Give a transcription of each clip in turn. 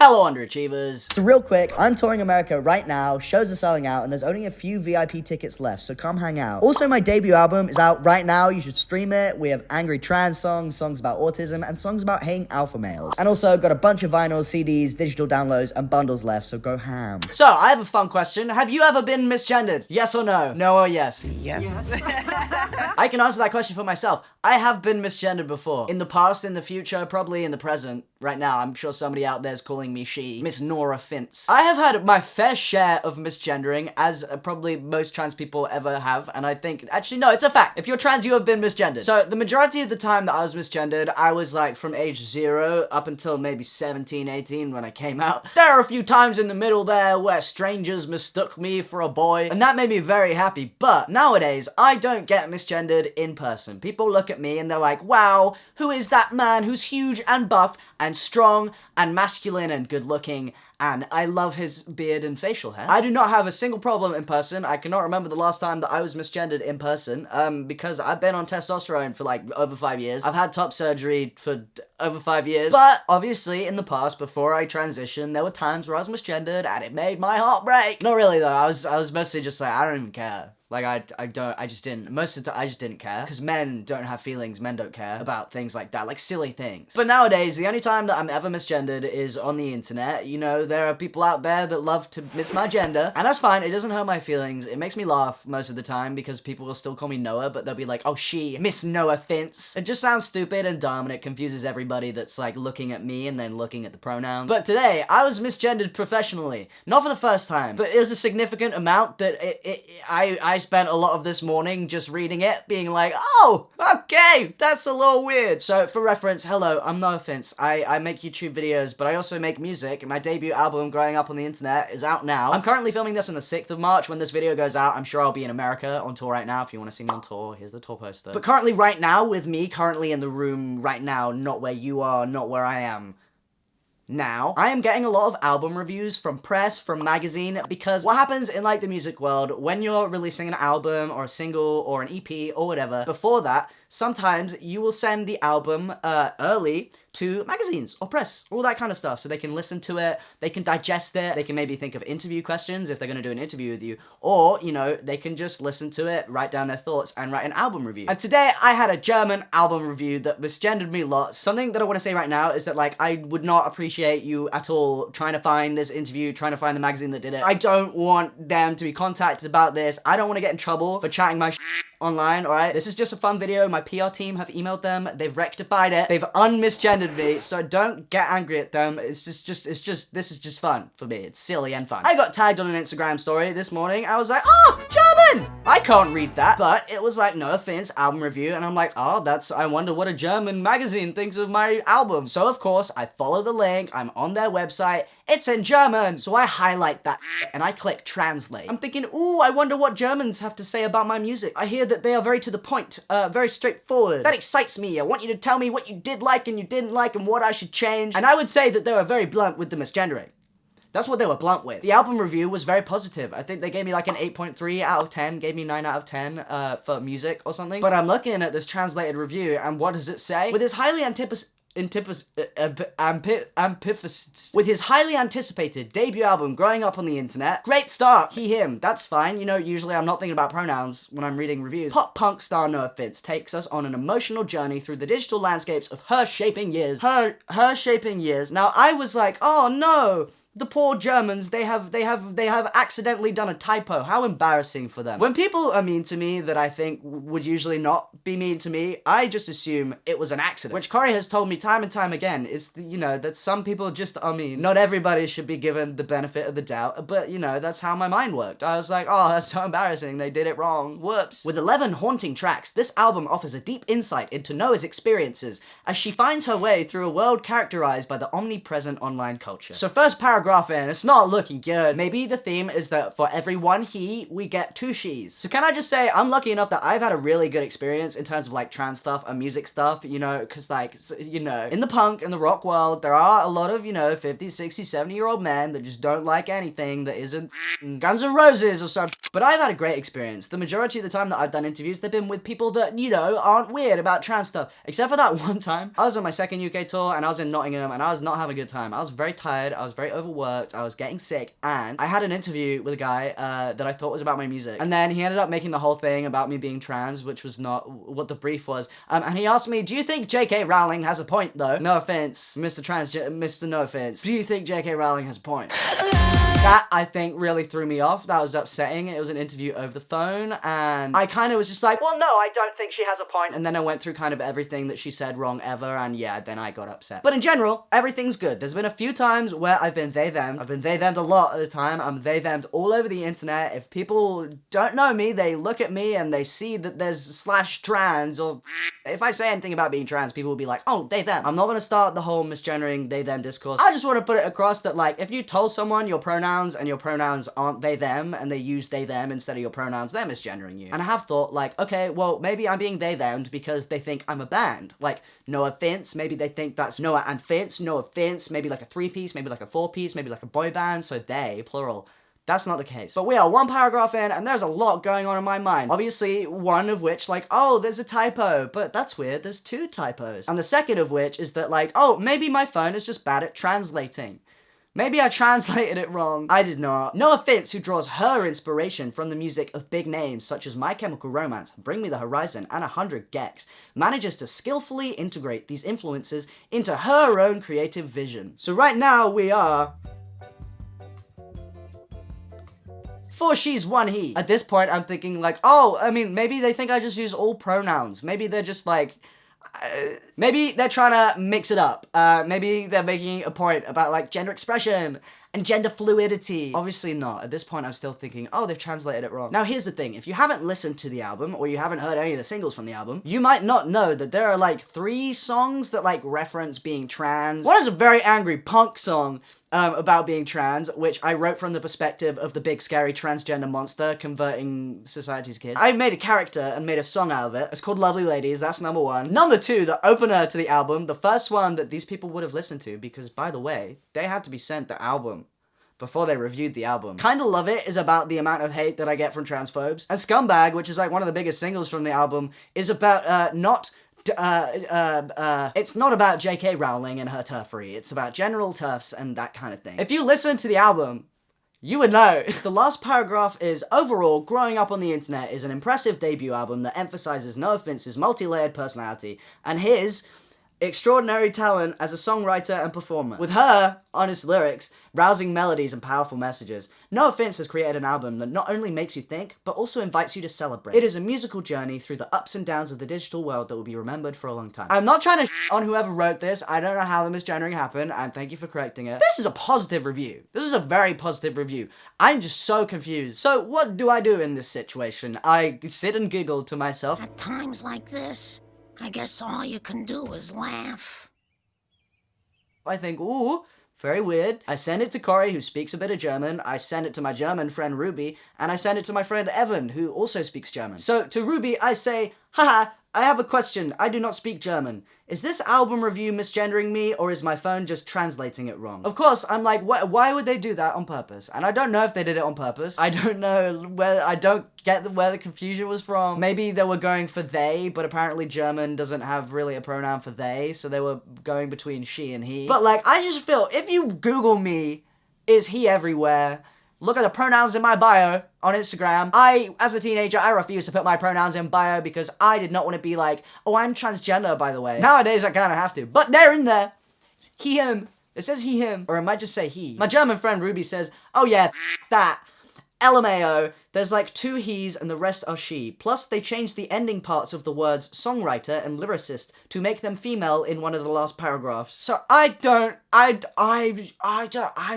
Hello, underachievers. So real quick, I'm touring America right now, shows are selling out, and there's only a few VIP tickets left, so come hang out. Also, my debut album is out right now, you should stream it. We have angry trans songs, songs about autism, and songs about hating alpha males. And also, got a bunch of vinyls, CDs, digital downloads, and bundles left, so go ham. So, I have a fun question. Have you ever been misgendered? Yes or no? No or yes? Yes. I can answer that question for myself. I have been misgendered before. In the past, in the future, probably in the present. Right now, I'm sure somebody out there's calling me she. Miss Noahfinnce. I have had my fair share of misgendering, as probably most trans people ever have, and I think, actually no, it's a fact. If you're trans, you have been misgendered. So, the majority of the time that I was misgendered, I was like from age 0 up until maybe 17, 18 when I came out. There are a few times in the middle there where strangers mistook me for a boy, and that made me very happy, but nowadays, I don't get misgendered in person. People look at me and they're like, wow, who is that man who's huge and buff and strong and masculine and good looking, and I love his beard and facial hair. I do not have a single problem in person. I cannot remember the last time that I was misgendered in person, because I've been on testosterone for like over 5 years. I've had top surgery for over 5 years, but obviously in the past, before I transitioned, there were times where I was misgendered and it made my heart break. Not really though, I was mostly just like, I don't even care. Like, I just didn't, most of the time, I just didn't care, because men don't have feelings, men don't care about things like that, like silly things. But nowadays, the only time that I'm ever misgendered is on the internet. You know, there are people out there that love to miss my gender, and that's fine, it doesn't hurt my feelings, it makes me laugh most of the time, because people will still call me Noah, but they'll be like, oh, she, Miss Noahfinnce. It just sounds stupid and dumb, and it confuses everybody that's, like, looking at me and then looking at the pronouns. But today, I was misgendered professionally. Not for the first time, but it was a significant amount that I spent a lot of this morning just reading it, being like, oh, okay, that's a little weird. So, for reference, hello, I'm Noahfinnce. I make YouTube videos, but I also make music. My debut album, Growing Up on the Internet, is out now. I'm currently filming this on the 6th of March. When this video goes out, I'm sure I'll be in America on tour right now. If you want to see me on tour, here's the tour poster. But currently, right now, with me, currently in the room right now, not where you are, not where I am now, I am getting a lot of album reviews from press, from magazine, because what happens in like the music world, when you're releasing an album or a single or an EP or whatever, before that, sometimes you will send the album early to magazines or press, all that kind of stuff, so they can listen to it, they can digest it, they can maybe think of interview questions if they're gonna do an interview with you, or, you know, they can just listen to it, write down their thoughts, and write an album review. And today, I had a German album review that misgendered me lots. Something that I want to say right now is that, like, I would not appreciate you at all trying to find this interview, trying to find the magazine that did it. I don't want them to be contacted about this. I don't want to get in trouble for chatting my online, alright? This is just a fun video. My PR team have emailed them. They've rectified it. They've unmisgendered me, so don't get angry at them. This is just fun for me. It's silly and fun. I got tagged on an Instagram story this morning. I was like, oh, German! I can't read that, but it was like, Noahfinnce album review, and I'm like, oh, I wonder what a German magazine thinks of my album. So, of course, I follow the link. I'm on their website. It's in German! So I highlight that and I click translate. I'm thinking, ooh, I wonder what Germans have to say about my music. I hear that they are very to the point, very straightforward. That excites me. I want you to tell me what you did like and you didn't like and what I should change. And I would say that they were very blunt with the misgendering. That's what they were blunt with. The album review was very positive. I think they gave me like an 8.3 out of 10, gave me 9 out of 10 for music or something. But I'm looking at this translated review and what does it say? With his highly with his highly anticipated debut album, Growing Up on the Internet. Great start, he, him, that's fine. You know, usually I'm not thinking about pronouns when I'm reading reviews. Pop punk star Noahfinnce takes us on an emotional journey through the digital landscapes of her shaping years. Her shaping years. Now, I was like, oh no! The poor Germans, they have accidentally done a typo. How embarrassing for them. When people are mean to me that I think would usually not be mean to me, I just assume it was an accident. Which Corey has told me time and time again, is, you know, that some people just are mean. Not everybody should be given the benefit of the doubt, but, you know, that's how my mind worked. I was like, oh, that's so embarrassing, they did it wrong, whoops. With 11 haunting tracks, this album offers a deep insight into Noah's experiences as she finds her way through a world characterized by the omnipresent online culture. So first paragraph paragraph in, it's not looking good. Maybe the theme is that for every one he, we get two she's. So can I just say, I'm lucky enough that I've had a really good experience in terms of like trans stuff and music stuff, you know, because like, you know, in the punk and the rock world, there are a lot of, you know, 50, 60, 70-year-old men that just don't like anything that isn't Guns N' Roses or something. But I've had a great experience. The majority of the time that I've done interviews, they've been with people that, you know, aren't weird about trans stuff. Except for that one time. I was on my second UK tour and I was in Nottingham and I was not having a good time. I was very tired, I was very overworked, I was getting sick, and I had an interview with a guy that I thought was about my music. And then he ended up making the whole thing about me being trans, which was not what the brief was. And he asked me, do you think J.K. Rowling has a point though? No offense, Mr. No Offense. Do you think J.K. Rowling has a point? That, I think, really threw me off. That was upsetting. It was an interview over the phone, and I kind of was just like, well, no, I don't think she has a point. And then I went through kind of everything that she said wrong ever, and yeah, then I got upset. But in general, everything's good. There's been a few times where I've been they-them. I've been they-themed a lot of the time. I'm they-themed all over the internet. If people don't know me, they look at me and they see that there's /trans, or if I say anything about being trans, people will be like, oh, they-them. I'm not gonna start the whole misgendering they-them discourse. I just want to put it across that, like, if you told someone your pronouns and your pronouns aren't they-them, and they use they-them instead of your pronouns, they're misgendering you. And I have thought, like, okay, well, maybe I'm being they-themed because they think I'm a band. Like, Noahfinnce, maybe they think that's Noah and Fince, Noahfinnce, maybe like a 3-piece, maybe like a 4-piece, maybe like a boy band, so they, plural. That's not the case. But we are one paragraph in, and there's a lot going on in my mind. Obviously, one of which, like, oh, there's a typo, but that's weird, there's 2 typos. And the second of which is that, like, oh, maybe my phone is just bad at translating. Maybe I translated it wrong. I did not. Noahfinnce, who draws her inspiration from the music of big names such as My Chemical Romance, Bring Me the Horizon, and 100 gecs, manages to skillfully integrate these influences into her own creative vision. So right now we are 4 she's, 1 he. At this point, I'm thinking like, oh, I mean, maybe they think I just use all pronouns. Maybe they're just like, maybe they're trying to mix it up. Maybe they're making a point about like gender expression and gender fluidity. Obviously not. At this point, I'm still thinking, oh, they've translated it wrong. Now, here's the thing. If you haven't listened to the album, or you haven't heard any of the singles from the album, you might not know that there are like 3 songs that like reference being trans. One is a very angry punk song about being trans, which I wrote from the perspective of the big scary transgender monster converting society's kids. I made a character and made a song out of it. It's called Lovely Ladies, that's number 1. Number 2, the opener to the album, the first one that these people would have listened to, because by the way, they had to be sent the album before they reviewed the album. Kinda Love It is about the amount of hate that I get from transphobes. And Scumbag, which is like one of the biggest singles from the album, is about it's not about J.K. Rowling and her turfery. It's about general turfs and that kind of thing. If you listen to the album, you would know. The last paragraph is, overall, Growing Up on the Internet is an impressive debut album that emphasizes Noahfinnce's multi-layered personality and his extraordinary talent as a songwriter and performer. With her honest lyrics, rousing melodies, and powerful messages, Noahfinnce has created an album that not only makes you think, but also invites you to celebrate. It is a musical journey through the ups and downs of the digital world that will be remembered for a long time. I'm not trying to on whoever wrote this. I don't know how the misgendering happened, and thank you for correcting it. This is a positive review. This is a very positive review. I'm just so confused. So what do I do in this situation? I sit and giggle to myself. At times like this, I guess all you can do is laugh. I think, ooh, very weird. I send it to Corey, who speaks a bit of German. I send it to my German friend Ruby, and I send it to my friend Evan, who also speaks German. So to Ruby, I say, haha, I have a question. I do not speak German. Is this album review misgendering me, or is my phone just translating it wrong? Of course, I'm like, why would they do that on purpose? And I don't know if they did it on purpose. I don't know where, I don't get where the confusion was from. Maybe they were going for they, but apparently German doesn't have really a pronoun for they, so they were going between she and he. But like, I just feel, if you Google me, is he everywhere? Look at the pronouns in my bio on Instagram. As a teenager, I refused to put my pronouns in bio because I did not want to be like, oh, I'm transgender, by the way. Nowadays, I kind of have to. But they're in there. He, him. It says he, him. Or it might just say he. My German friend Ruby says, oh yeah, that. LMAO, there's like 2 he's and the rest are she. Plus, they changed the ending parts of the words songwriter and lyricist to make them female in one of the last paragraphs. So I'm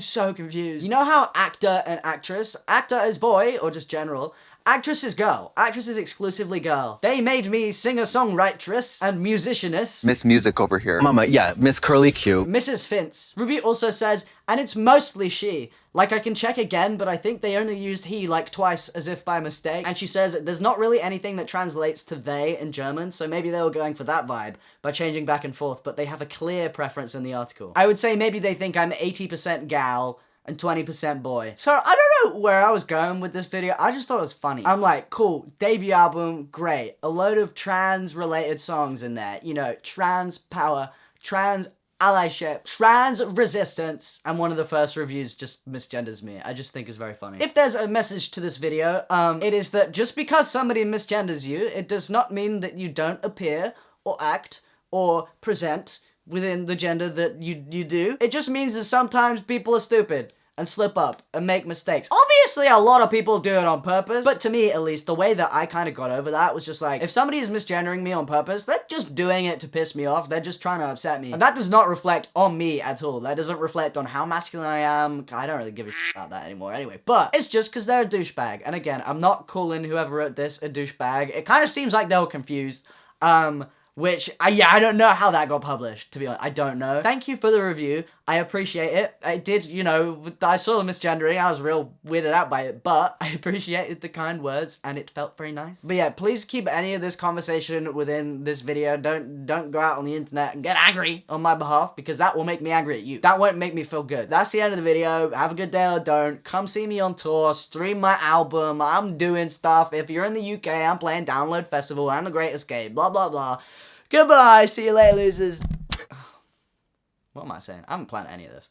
so confused. You know how actor and actress, actor is boy, or just general, Actress is girl. Actress is exclusively girl. They made me singer-songwritress and musicianess. Miss Music over here. Mama, yeah, Miss Curly Q. Mrs. Fince. Ruby also says, and it's mostly she. Like, I can check again, but I think they only used he like twice as if by mistake. And she says there's not really anything that translates to they in German, so maybe they were going for that vibe by changing back and forth, but they have a clear preference in the article. I would say maybe they think I'm 80% gal and 20% boy. So I don't know where I was going with this video. I just thought it was funny. I'm like, cool, debut album, great. A load of trans-related songs in there. You know, trans power, trans allyship, trans resistance, and one of the first reviews just misgenders me. I just think it's very funny. If there's a message to this video, it is that just because somebody misgenders you, it does not mean that you don't appear or act or present within the gender that you do. It just means that sometimes people are stupid and slip up and make mistakes. Obviously, a lot of people do it on purpose, but to me, at least, the way that I kind of got over that was just like, if somebody is misgendering me on purpose, they're just doing it to piss me off. They're just trying to upset me. And that does not reflect on me at all. That doesn't reflect on how masculine I am. I don't really give a shit about that anymore anyway, but it's just because they're a douchebag. And again, I'm not calling whoever wrote this a douchebag. It kind of seems like they were confused. Which, yeah, I don't know how that got published, to be honest. I don't know. Thank you for the review. I appreciate it. I did, you know, I saw the misgendering. I was real weirded out by it, but I appreciated the kind words, and it felt very nice. But yeah, please keep any of this conversation within this video. Don't go out on the internet and get angry on my behalf, because that will make me angry at you. That won't make me feel good. That's the end of the video. Have a good day or don't. Come see me on tour. Stream my album. I'm doing stuff. If you're in the UK, I'm playing Download Festival and The Great Escape. Blah, blah, blah. Goodbye. See you later, losers. What am I saying? I haven't planned any of this.